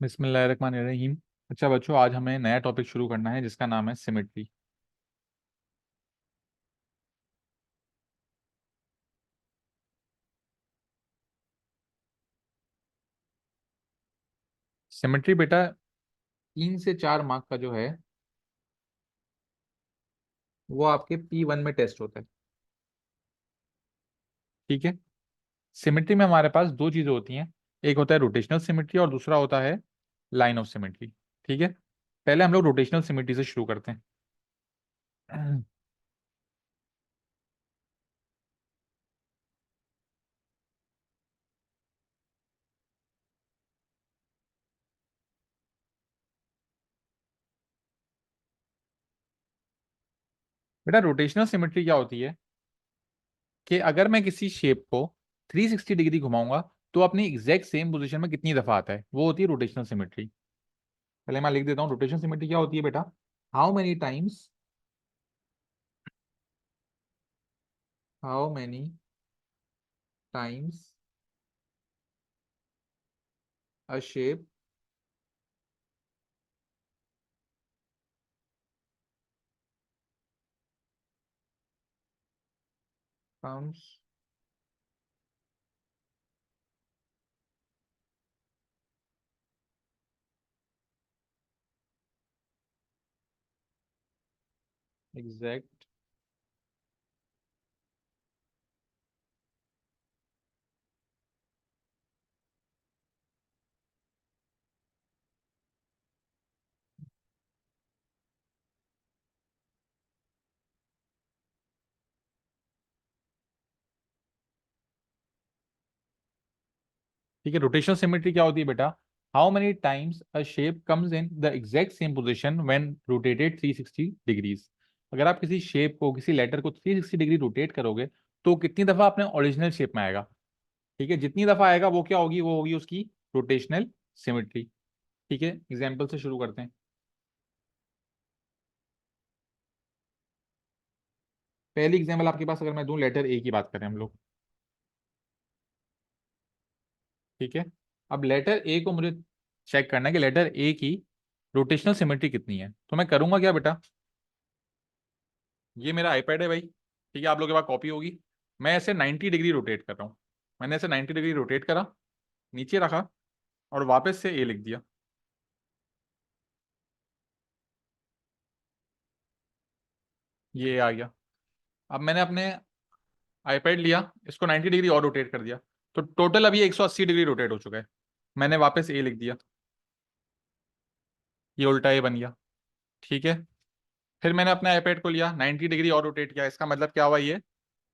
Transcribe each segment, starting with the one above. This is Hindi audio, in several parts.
बिस्मिल्लाहिर्रहमानिर्रहीम। अच्छा बच्चों, आज हमें नया टॉपिक शुरू करना है जिसका नाम है सिमेट्री। सिमेट्री बेटा 3 से 4 मार्क का जो है वो आपके P1 में टेस्ट होता है। ठीक है। सिमेट्री में हमारे पास दो चीजें होती हैं। एक होता है रोटेशनल सिमेट्री और दूसरा होता है लाइन ऑफ सिमेट्री। ठीक है। पहले हम लोग रोटेशनल सिमेट्री से शुरू करते हैं। बेटा रोटेशनल सिमेट्री क्या होती है कि अगर मैं किसी शेप को 360 डिग्री घुमाऊंगा तो अपनी एग्जैक्ट सेम पोजीशन में कितनी दफा आता है, वो होती है रोटेशनल सिमेट्री। पहले मैं लिख देता हूँ रोटेशन सिमेट्री क्या होती है बेटा। How many times a shape comes exact ठीक है। रोटेशनल सिमेट्री क्या होती है बेटा। How many times a shape comes in the exact same position when rotated 360 degrees. अगर आप किसी शेप को, किसी लेटर को 360 डिग्री रोटेट करोगे तो कितनी दफा अपने ओरिजिनल शेप में आएगा। ठीक है। जितनी दफा आएगा वो क्या होगी, वो होगी उसकी रोटेशनल सिमेट्री। ठीक है। एग्जाम्पल से शुरू करते हैं। पहली एग्जाम्पल आपके पास अगर मैं दूं, लेटर ए की बात करें हम लोग। ठीक है। अब लेटर ए को मुझे चेक करना है कि लेटर ए की रोटेशनल सिमेट्री कितनी है। तो मैं करूंगा क्या बेटा, ये मेरा आईपैड है भाई। ठीक है। आप लोगों के पास कॉपी होगी। मैं ऐसे 90 डिग्री रोटेट कर रहा हूँ। मैंने ऐसे 90 डिग्री रोटेट करा, नीचे रखा और वापस से ए लिख दिया। ये आ गया। अब मैंने अपने आईपैड लिया, इसको 90 डिग्री और रोटेट कर दिया, तो टोटल अभी 180 डिग्री रोटेट हो चुका है। मैंने वापस ए लिख दिया, ये उल्टा ए बन गया। ठीक है। फिर मैंने अपने आईपैड को लिया, 90 डिग्री और रोटेट किया, इसका मतलब क्या हुआ, ये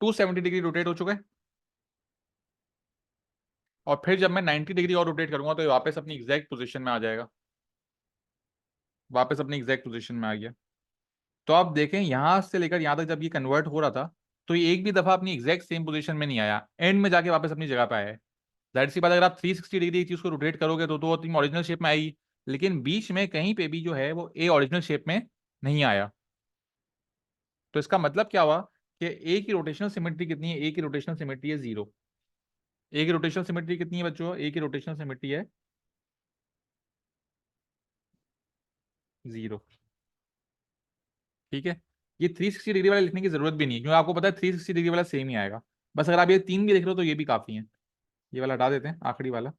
270 डिग्री रोटेट हो चुका है। और फिर जब मैं 90 डिग्री और रोटेट करूंगा तो ये वापस अपनी एग्जैक्ट पोजीशन में आ जाएगा। वापस अपनी एग्जैक्ट पोजीशन में आ गया। तो आप देखें यहां से लेकर यहां तक जब ये कन्वर्ट हो रहा था तो ये एक भी दफा अपनी एग्जैक्ट सेम पोजीशन में नहीं आया, एंड में जाके वापस अपनी जगह पे आया है। जाहिर सी बात, अगर आप 360 डिग्री एक चीज को रोटेट करोगे तो वो अपनी ओरिजिनल शेप में आएगी। लेकिन बीच में कहीं पे भी जो है वो ए ओरिजिनल शेप में नहीं आया। तो इसका मतलब क्या हुआ कि ए की रोटेशनल सिमेट्री कितनी है, ए की रोटेशनल सिमेट्री है 0। ए की रोटेशनल सिमेट्री कितनी है बच्चों, ए की रोटेशनल सिमेट्री है 0। ठीक है। ये 360 डिग्री वाला लिखने की जरूरत भी नहीं है क्योंकि आपको पता है 360 डिग्री वाला सेम ही आएगा। बस अगर आप ये तीन भी लिख रहे हो तो ये भी काफी है। ये वाला हटा देते हैं, आखिरी वाला।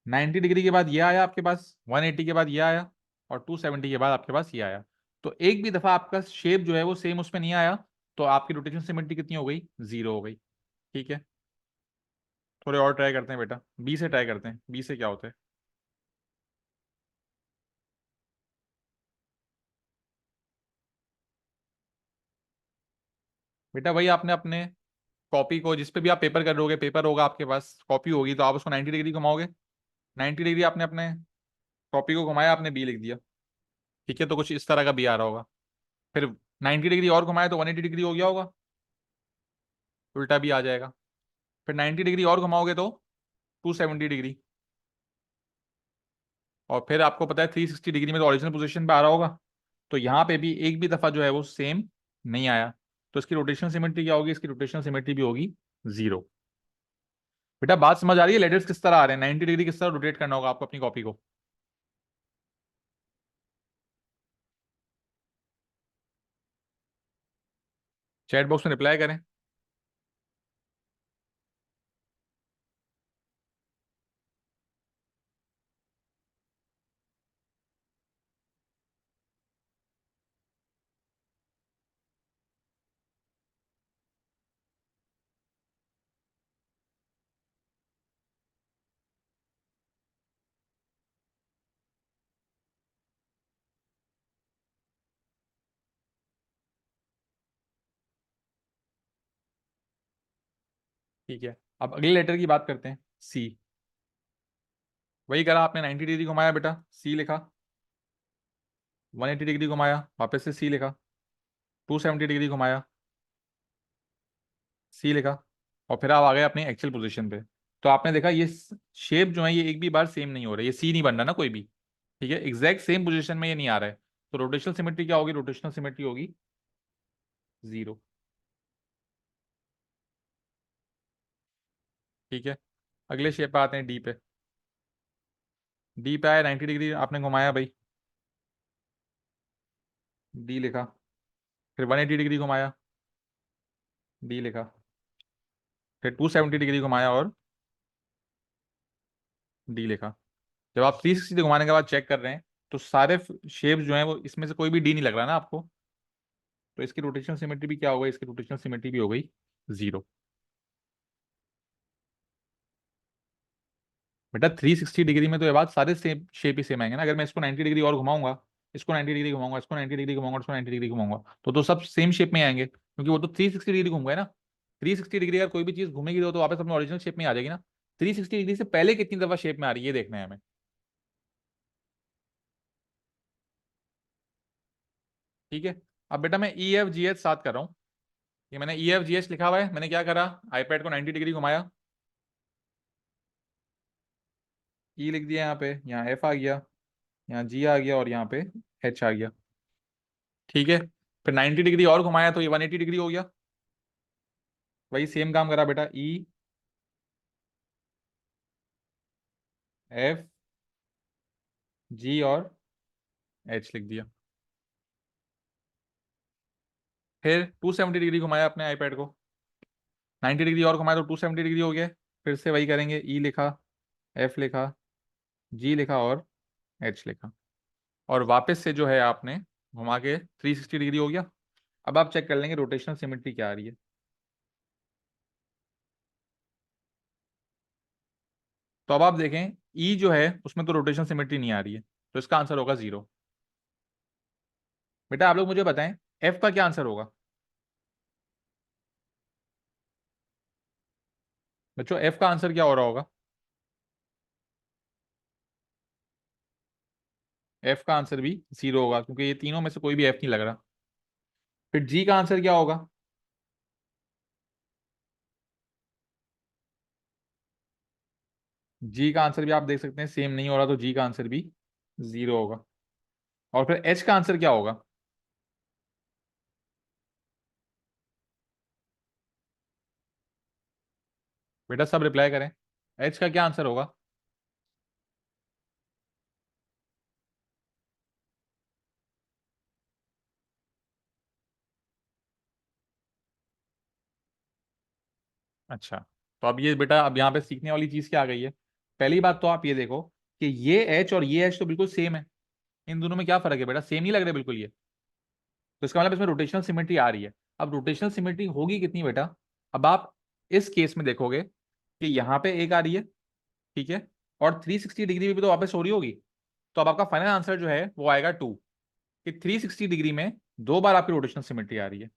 90 डिग्री के बाद ये आया आपके पास, 180 के बाद ये आया और 270 के बाद आपके पास ये आया। तो एक भी दफा आपका शेप जो है वो सेम उसमें नहीं आया, तो आपकी रोटेशन सिमेट्री कितनी हो गई, 0 हो गई। ठीक है। थोड़े और ट्राई करते हैं बेटा, बी से ट्राई करते हैं, बी से क्या होता है। बेटा वही आपने अपने कॉपी को, जिस पे भी आप पेपर कर रहोगे, पेपर होगा आपके पास, कॉपी होगी, तो आप उसको 90 डिग्री घुमाओगे। 90 डिग्री आपने अपने कॉपी को घुमाया, आपने बी लिख दिया। ठीक है। तो कुछ इस तरह का बी आ रहा होगा। फिर 90 डिग्री और घुमाया तो 180 डिग्री हो गया होगा, उल्टा भी आ जाएगा। फिर 90 डिग्री और घुमाओगे तो 270 डिग्री। और फिर आपको पता है 360 डिग्री में तो ओरिजिनल पोजीशन पे आ रहा होगा। तो यहाँ पे भी एक भी दफा जो है वो सेम नहीं आया। तो इसकी रोटेशनल सिमेट्री क्या होगी, इसकी रोटेशनल सिमेट्री भी होगी 0। बेटा बात समझ आ रही है? लेटर्स किस तरह आ रहे हैं, 90 डिग्री किस तरह रोटेट करना होगा आपको अपनी कॉपी को। चैट बॉक्स में रिप्लाई करें। ठीक है, अब अगले लेटर की बात करते हैं, सी। वही करा आपने, 90 डिग्री घुमाया बेटा, सी लिखा। 180 डिग्री घुमाया, वापस से सी लिखा। 270 डिग्री घुमाया, सी लिखा। और फिर आप आ गए अपनी एक्चुअल पोजीशन पे। तो आपने देखा ये शेप जो है ये एक भी बार सेम नहीं हो रहा है, ये सी नहीं बन रहा ना कोई भी। ठीक है, एग्जैक्ट सेम पोजीशन में ये नहीं आ रहा है। तो रोटेशनल सिमेट्री क्या होगी? रोटेशनल सिमेट्री होगी 0। ठीक है, अगले शेप पे आते हैं, डी पे। डी पे आया, 90 डिग्री आपने घुमाया भाई, डी लिखा। फिर 180 डिग्री घुमाया, डी लिखा। फिर 270 डिग्री घुमाया और डी लिखा। जब आप 360 घुमाने के बाद चेक कर रहे हैं तो सारे शेप्स जो हैं वो इसमें से कोई भी डी नहीं लग रहा ना आपको। तो इसकी रोटेशनल सिमेट्री भी क्या हो गई? इसकी रोटेशनल सिमेट्री भी हो गई 0। बेटा 360 डिग्री में तो ये बात सारे सेम शेप ही सेम आएंगे ना। अगर मैं इसको 90 डिग्री और घुमाऊंगा, इसको 90 डिग्री घुमाऊंगा, इसको 90 डिग्री घुमाऊंगा, इसको 90 डिग्री घुमाऊंगा, तो सब सेम शेप में आएंगे, क्योंकि वो तो 360 डिग्री घूम गए ना। 360 डिग्री अगर कोई भी चीज घूमेगी तो वापस अपने ओरिजिनल शेप में आ जाएगी ना। 360 डिग्री से पहले कितनी दफा शेप में आ रही है ये देखना है हमें। ठीक है, अब बेटा मैं ई एफ जी एच साथ कर रहा हूँ। ये मैंने ई एफ जी एच लिखा हुआ है, मैंने क्या करा, आईपैड को 90 डिग्री घुमाया, ई लिख दिया यहाँ पे, यहाँ एफ आ गया, यहाँ जी आ गया और यहाँ पे एच आ गया। ठीक है, फिर 90 डिग्री और घुमाया तो ये 180 डिग्री हो गया। वही सेम काम करा बेटा, ई एफ जी और एच लिख दिया। फिर 270 डिग्री घुमाया अपने आईपैड को, 90 डिग्री और घुमाया तो 270 डिग्री हो गया। फिर से वही करेंगे, ई लिखा, एफ लिखा, जी लिखा और एच लिखा। और वापस से जो है आपने घुमा के 360 डिग्री हो गया। अब आप चेक कर लेंगे रोटेशनल सिमेट्री क्या आ रही है। तो अब आप देखें, ई जो है उसमें तो रोटेशनल सिमेट्री नहीं आ रही है, तो इसका आंसर होगा 0। बेटा आप लोग मुझे बताएं, एफ का क्या आंसर होगा? बच्चों एफ का आंसर क्या हो रहा होगा? एफ का आंसर भी 0 होगा, क्योंकि ये तीनों में से कोई भी एफ नहीं लग रहा। फिर जी का आंसर क्या होगा? जी का आंसर भी आप देख सकते हैं सेम नहीं हो रहा, तो जी का आंसर भी 0 होगा। और फिर एच का आंसर क्या होगा? बेटा सब रिप्लाई करें, एच का क्या आंसर होगा? अच्छा, तो अब ये बेटा अब यहाँ पे सीखने वाली चीज क्या आ गई है? पहली बात तो आप ये देखो कि ये एच और ये एच तो बिल्कुल सेम है। इन दोनों में क्या फर्क है बेटा? सेम नहीं लग रहे बिल्कुल ये। तो इसका मतलब इसमें रोटेशनल सिमेट्री आ रही है। अब रोटेशनल सिमेट्री होगी कितनी बेटा? अब आप इस केस में देखोगे कि यहाँ पे एक आ रही है, ठीक है, और 360 डिग्री में भी तो वापस हो रही होगी। तो अब आपका फाइनल आंसर जो है वो आएगा 2, कि 360 डिग्री में 2 बार आपकी रोटेशनल सिमेट्री आ रही है।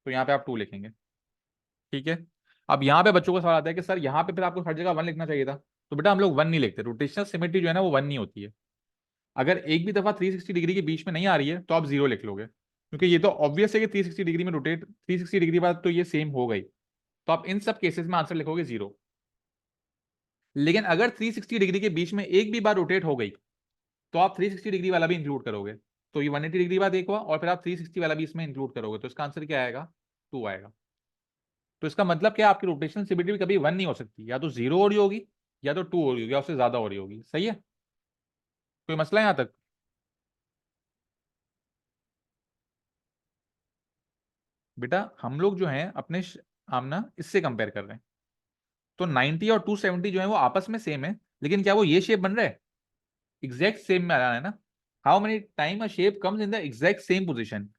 तो यहाँ पे आप 2 लिखेंगे। ठीक है, अब यहाँ पे बच्चों को सवाल आता है कि सर यहाँ पे फिर आपको हर जगह 1 लिखना चाहिए था। तो बेटा हम लोग 1 नहीं लिखते, रोटेशनल सिमेट्री जो है ना वो 1 नहीं होती है। अगर एक भी दफा 360 डिग्री के बीच में नहीं आ रही है तो आप 0 लिख लोगे, क्योंकि ये तो ऑब्वियस है कि 360 डिग्री में रोटेट, 360 डिग्री बाद तो ये सेम हो गई। तो आप इन सब केसेस में आंसर लिखोगे 0। लेकिन अगर 360 डिग्री के बीच में एक भी बार रोटेट हो गई तो आप 360 डिग्री वाला भी इंक्लूड करोगे। तो ये 180 डिग्री बाद एक हुआ और फिर आप 360 वाला भी इसमें इंक्लूड करोगे, तो इसका आंसर क्या आएगा? 2 आएगा। तो इसका मतलब क्या है, आपकी रोटेशनल सिमिट्री भी कभी वन नहीं हो सकती, या तो जीरो हो रही होगी, या तो टू हो रही होगी, या उससे ज्यादा हो रही होगी। सही है? कोई मसला है यहाँ तक? बेटा हम लोग जो है अपने आमना इससे कंपेयर कर रहे हैं, तो 90 और 270 जो है वो आपस में सेम है, लेकिन क्या वो ये शेप बन रहा है? एग्जैक्ट सेम में आ रहा है ना। How many time a shape comes in the exact same position,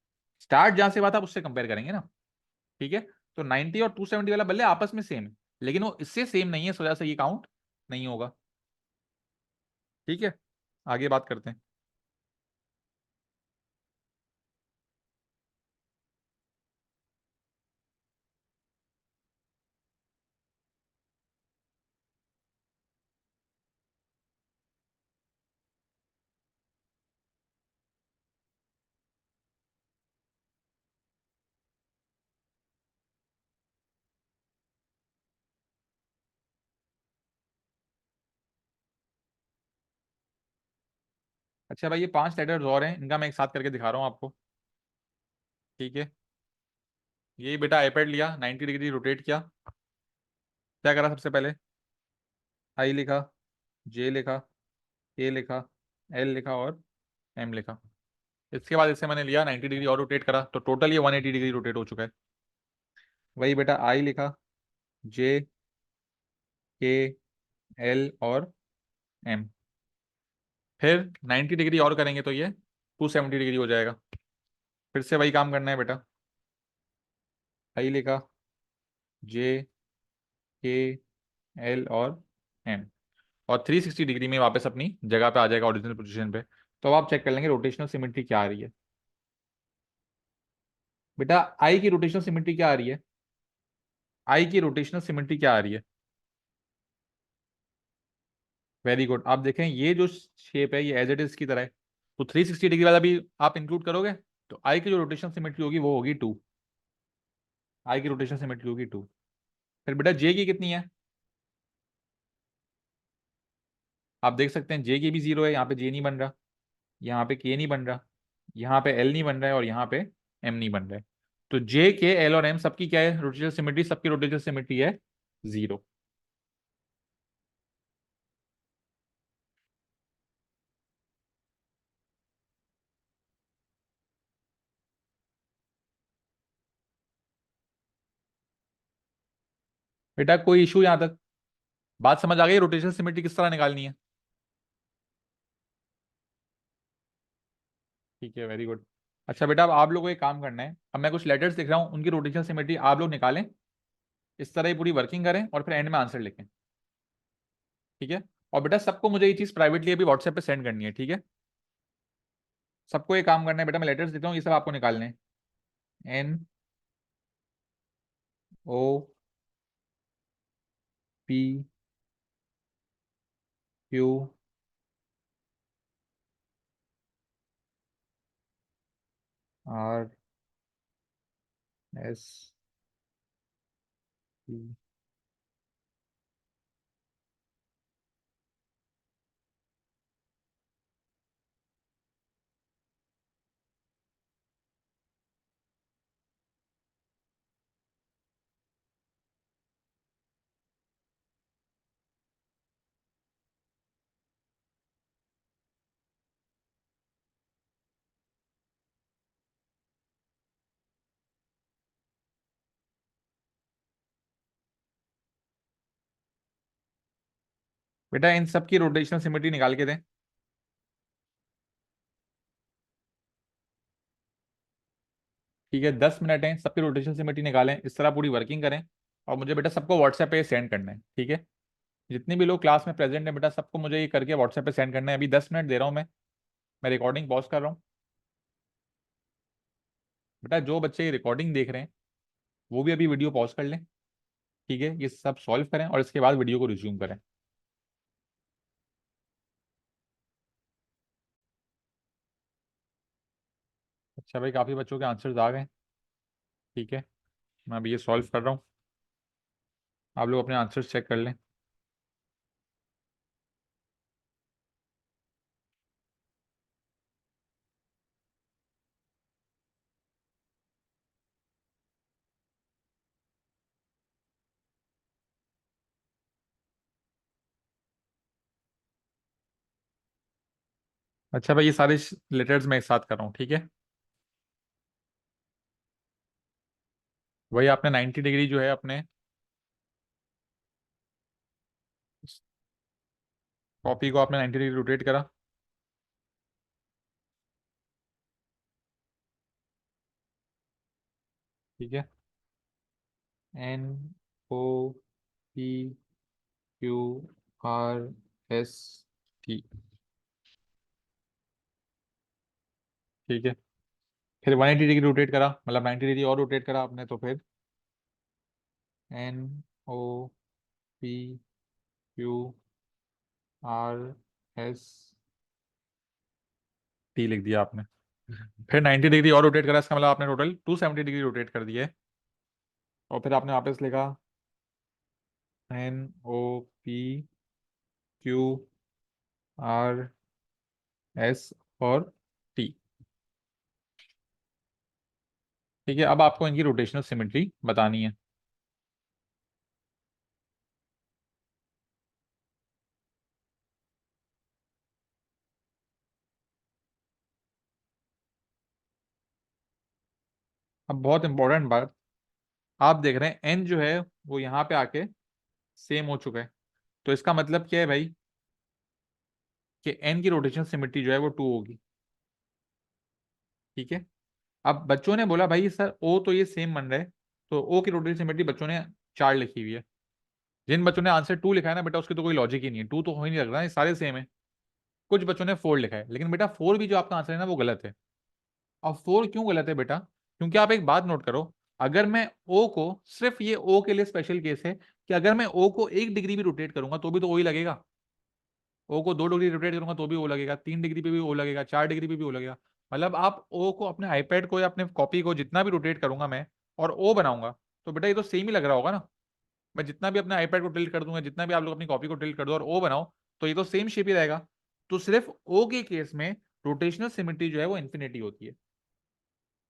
start जहां से बात आप उससे कंपेयर करेंगे ना। ठीक है? तो 90 और 270 वाला बल्ले आपस में सेम है, लेकिन वो इससे सेम नहीं है, इस वजह से ये काउंट नहीं होगा। ठीक है, आगे बात करते हैं। अच्छा भाई, ये 5 लेटर्स और हैं, इनका मैं एक साथ करके दिखा रहा हूँ आपको। ठीक है? ये बेटा आईपैड लिया, 90 डिग्री रोटेट किया। क्या करा सबसे पहले? आई लिखा, जे लिखा, के लिखा, एल लिखा और एम लिखा। इसके बाद इसे मैंने लिया 90 डिग्री और रोटेट करा, तो टोटल ये 180 डिग्री रोटेट हो चुका है। वही बेटा आई लिखा, जे, के, एल और एम। फिर 90 डिग्री और करेंगे तो ये 270 डिग्री हो जाएगा। फिर से वही काम करना है बेटा। आई लिखा, जे, के, एल और एम, और 360 डिग्री में वापस अपनी जगह पे आ जाएगा, ओरिजिनल पोजीशन पे। तो अब आप चेक कर लेंगे रोटेशनल सिमेट्री क्या आ रही है। बेटा आई की रोटेशनल सिमेट्री क्या आ रही है? आई की रोटेशनल सिमेट्री क्या आ रही है? Very good. आप देखें ये जो शेप है ये एज इट इज की तरह है, तो 360 डिग्री वाला भी आप इंक्लूड करोगे, तो आई की जो रोटेशनल सिमेट्री होगी वो होगी टू। आई की रोटेशनल सिमेट्री होगी टू। फिर बेटा जे की कितनी है? आप देख सकते हैं जे की भी जीरो है, यहाँ पे जे नहीं बन रहा, यहाँ पे के नहीं बन रहा, यहाँ पे एल नहीं बन रहा है, और यहाँ पे एम नहीं बन रहा है। तो जे के एल और एम सबकी क्या है रोटेशनल सिमेट्री? सबकी रोटेशनल सिमेट्री है जीरो। बेटा कोई इशू यहाँ तक? बात समझ आ गई रोटेशनल सिमेट्री किस तरह निकालनी है? ठीक है, वेरी गुड। अच्छा बेटा, अब आप लोगों को एक काम करना है, अब मैं कुछ लेटर्स लिख रहा हूँ, उनकी रोटेशनल सिमेट्री आप लोग निकालें, इस तरह ही पूरी वर्किंग करें, और फिर एंड में आंसर लिखें। ठीक है? और बेटा सबको मुझे ये चीज़ प्राइवेटली अभी व्हाट्सएप पे सेंड करनी है। ठीक है? सबको एक काम करना है बेटा, मैं लेटर्स लिख रहा हूँ, ये सब आपको निकालने हैं। N, O, P, Q, R, S, T. बेटा इन सब की रोटेशनल सिमेट्री निकाल के दें। ठीक है, 10 मिनट है, सबकी रोटेशनल सिमेट्री निकालें, इस तरह पूरी वर्किंग करें, और मुझे बेटा सबको व्हाट्सएप पे सेंड करना है। ठीक है? जितने भी लोग क्लास में प्रेजेंट है बेटा, सबको मुझे ये करके व्हाट्सएप पे सेंड करना है। अभी 10 मिनट दे रहा हूँ मैं रिकॉर्डिंग पॉज कर रहा हूँ। बेटा जो बच्चे ये रिकॉर्डिंग देख रहे हैं वो भी अभी वीडियो पॉज कर लें। ठीक है? ये सब सॉल्व करें और इसके बाद वीडियो को रिज्यूम करें। अच्छा भाई, काफ़ी बच्चों के आंसर्स आ गए। ठीक है, मैं अभी ये सॉल्व कर रहा हूँ, आप लोग अपने आंसर्स चेक कर लें। अच्छा भाई, ये सारे लेटर्स मैं एक साथ कर रहा हूँ, ठीक है। वही आपने 90 डिग्री जो है अपने कॉपी को आपने 90 डिग्री रोटेट करा। ठीक है। N O P Q R S T. ठीक है। फिर 180 डिग्री रोटेट करा, मतलब 90 डिग्री और रोटेट करा आपने, तो फिर N O P Q R S T लिख दिया आपने। फिर 90 डिग्री और रोटेट करा, इसका मतलब आपने टोटल 270 डिग्री रोटेट कर दिए। और फिर आपने वापस लिखा N O P Q R S और टी। ठीक है, अब आपको इनकी रोटेशनल सिमेट्री बतानी है। अब बहुत इंपॉर्टेंट बात, आप देख रहे हैं एन जो है वो यहाँ पे आके सेम हो चुका है। तो इसका मतलब क्या है भाई, कि एन की रोटेशनल सिमेट्री जो है वो 2 होगी। ठीक है। अब बच्चों ने बोला भाई सर ओ तो ये सेम बन रहा है, तो ओ की रोटेशनल सिमेट्री बच्चों ने 4 लिखी हुई है। जिन बच्चों ने आंसर 2 लिखा है ना बेटा, उसकी तो कोई लॉजिक ही नहीं है, 2 तो हो ही नहीं लग रहा है, ये सारे सेम है। कुछ बच्चों ने 4 लिखा है, लेकिन बेटा 4 भी जो आपका आंसर है ना वो गलत है। अब 4 क्यों गलत है बेटा, क्योंकि आप एक बात नोट करो, अगर मैं ओ को, सिर्फ ये ओ के लिए स्पेशल केस है कि अगर मैं ओ को 1 डिग्री भी रोटेट करूंगा तो भी तो ओ ही लगेगा। ओ को 2 डिग्री रोटेट करूंगा तो भी ओ लगेगा, 3 डिग्री पे भी ओ लगेगा, 4 डिग्री पे भी ओ लगेगा। मतलब आप ओ को अपने आईपैड को या अपने कॉपी को जितना भी रोटेट करूंगा मैं, और ओ बनाऊंगा, तो बेटा ये तो सेम ही लग रहा होगा ना। मैं जितना भी अपने आईपैड को टिल्ट कर दूंगा, जितना भी आप लोग अपनी कॉपी को टिल्ट कर दो और ओ बनाओ, तो ये तो सेम शेप ही रहेगा। तो सिर्फ ओ के केस में रोटेशनल सिमेट्री जो है वो इन्फिनिटी होती है,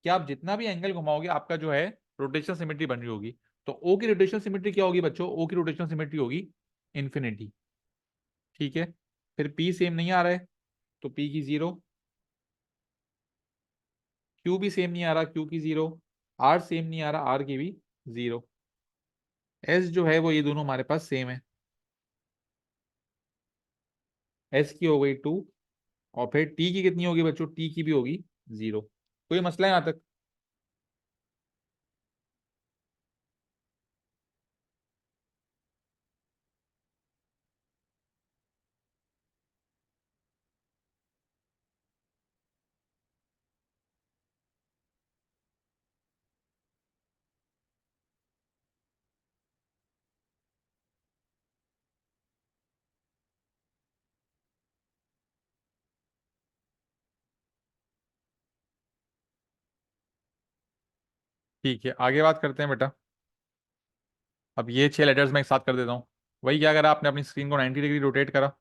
कि आप जितना भी एंगल घुमाओगे आपका जो है रोटेशनल सिमेट्री बन रही होगी। तो ओ की रोटेशनल सिमेट्री क्या होगी बच्चों, ओ की रोटेशनल सिमेट्री होगी इन्फिनिटी। ठीक है। फिर पी सेम नहीं आ रहा है, तो पी की 0। क्यू भी सेम नहीं आ रहा, क्यू की 0। आर सेम नहीं आ रहा, आर की भी 0। एस जो है वो ये दोनों हमारे पास सेम है, एस की हो गई 2। और फिर टी की कितनी होगी बच्चों, टी की भी होगी 0। कोई मसला है यहाँ तक। ठीक है, आगे बात करते हैं बेटा। अब ये 6 लेटर्स मैं एक साथ कर देता हूँ। वही क्या करा आपने, अपनी स्क्रीन को 90 डिग्री रोटेट करा।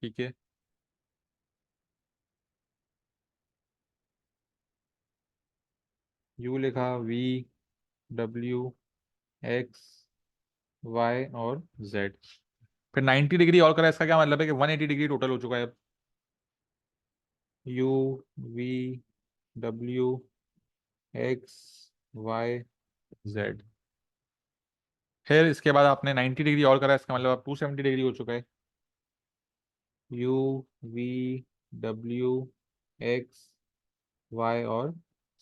ठीक है। यू लिखा, वी डब्ल्यू एक्स वाई और जेड। फिर 90 डिग्री और करा, इसका क्या मतलब है कि 180 डिग्री टोटल हो चुका है अब। U V W X Y Z. फिर इसके बाद आपने 90 डिग्री और करा, इसका मतलब अब 270 डिग्री हो चुका है। U V W X Y और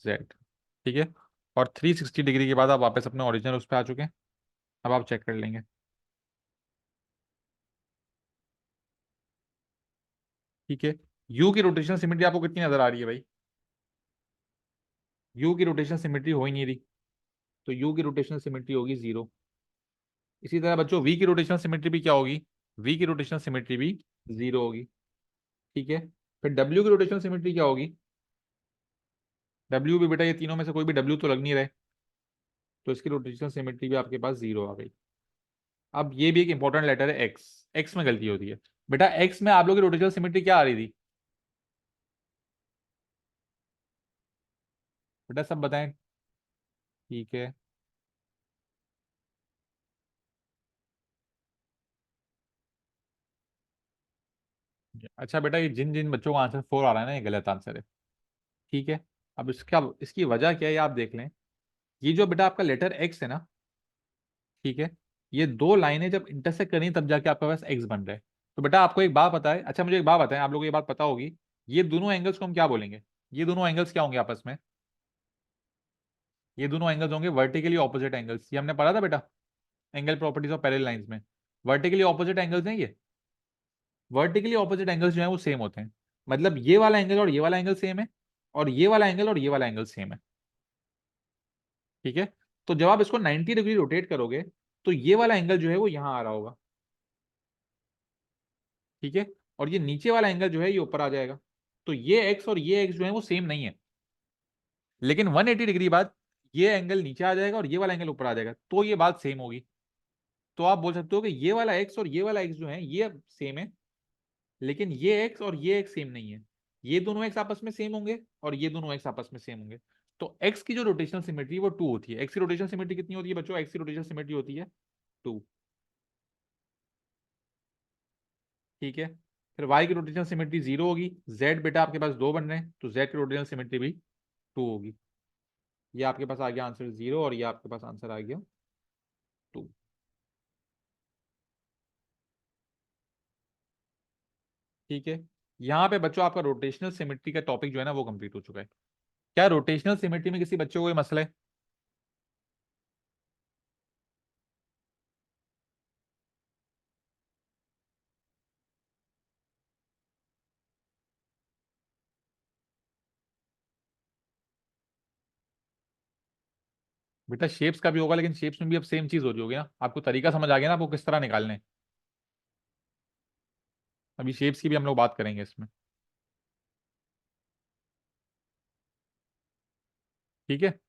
जेड। ठीक है। और 360 डिग्री के बाद आप वापस अपने ओरिजिनल उस पर आ चुके हैं। अब आप चेक कर लेंगे। ठीक है। यू की रोटेशनल सिमेट्री आपको कितनी नजर आ रही है भाई, यू की रोटेशनल सिमेट्री हो ही नहीं रही, तो यू की रोटेशनल सिमेट्री होगी 0। इसी तरह बच्चों वी की रोटेशनल सिमेट्री भी क्या होगी, वी की रोटेशनल सिमेट्री भी 0 होगी। ठीक है। फिर डब्ल्यू की रोटेशनल सिमेट्री क्या होगी, डब्ल्यू भी बेटा ये तीनों में से कोई भी डब्ल्यू तो लग नहीं रहे, तो इसकी रोटेशनल सिमेट्री भी आपके पास 0 आ गई। अब ये भी एक इंपॉर्टेंट लेटर है एक्स, एक्स में गलती होती है। बेटा एक्स में आप लोग की रोटेशनल सिमेट्री क्या आ रही थी, बेटा सब बताएं। ठीक है। अच्छा बेटा, ये जिन जिन बच्चों का आंसर 4 आ रहा है ना, ये गलत आंसर है। ठीक है। अब इसका इसकी वजह क्या है ये आप देख लें। ये जो बेटा आपका लेटर एक्स है ना, ठीक है, ये दो लाइनें जब इंटरसेक्ट करें तब जाके आपके पास एक्स बन रहा है। तो बेटा आपको एक बात पता है, अच्छा मुझे एक बात बताएं, आप लोगों को ये बात पता होगी, ये दोनों एंगल्स को हम क्या बोलेंगे? ये दोनों एंगल्स क्या होंगे आपस में? ये दोनों एंगल्स होंगे वर्टिकली ऑपोजिट एंगल्स। ये हमने पढ़ा था बेटा, angle properties of parallel lines में। वर्टिकली ऑपोजिट एंगल्स हैं ये। वर्टिकली ऑपोजिट एंगल्स जो है वो सेम होते हैं। मतलब ये वाला एंगल और ये वाला एंगल सेम है, और ये वाला एंगल और ये वाला एंगल सेम है। ठीक है। तो जब आप इसको 90 डिग्री रोटेट करोगे तो ये वाला एंगल जो है वो यहां आ रहा होगा। ठीक है। और ये नीचे वाला एंगल जो है ये ऊपर आ जाएगा। तो ये एक्स और ये एक्स जो है वो सेम नहीं है। लेकिन 180 डिग्री बाद ये एंगल नीचे आ जाएगा और ये वाला एंगल ऊपर आ जाएगा, तो ये बात सेम होगी। तो आप बोल सकते हो कि ये वाला एक्स और ये वाला एक्स जो है ये सेम है, लेकिन ये एक्स और ये एक्स सेम नहीं है। ये दोनों एक्स आपस में सेम होंगे और ये दोनों एक्स आपस में सेम होंगे। तो एक्स की जो रोटेशनल सिमेट्री वो 2 होती है। एक्स की रोटेशनल सिमेट्री कितनी होती है बच्चों? एक्स की रोटेशनल सिमेट्री होती है 2। ठीक है। फिर वाई की रोटेशनल सिमेट्री 0 होगी। जेड बेटा आपके पास 2 बन रहे हैं, तो जेड की रोटेशनल सिमेट्री भी 2 होगी। ये आपके पास आ गया आंसर 0, और ये आपके पास आंसर आ गया 2। ठीक है। यहाँ पे बच्चों आपका रोटेशनल सिमेट्री का टॉपिक जो है ना वो कंप्लीट हो चुका है। क्या रोटेशनल सिमेट्री में किसी बच्चे को कोई मसला है? बेटा शेप्स का भी होगा, लेकिन शेप्स में भी अब सेम चीज हो रही होगी ना। आपको तरीका समझ आ गया ना आपको किस तरह निकालने हैं? अभी शेप्स की भी हम लोग बात करेंगे इसमें। ठीक है।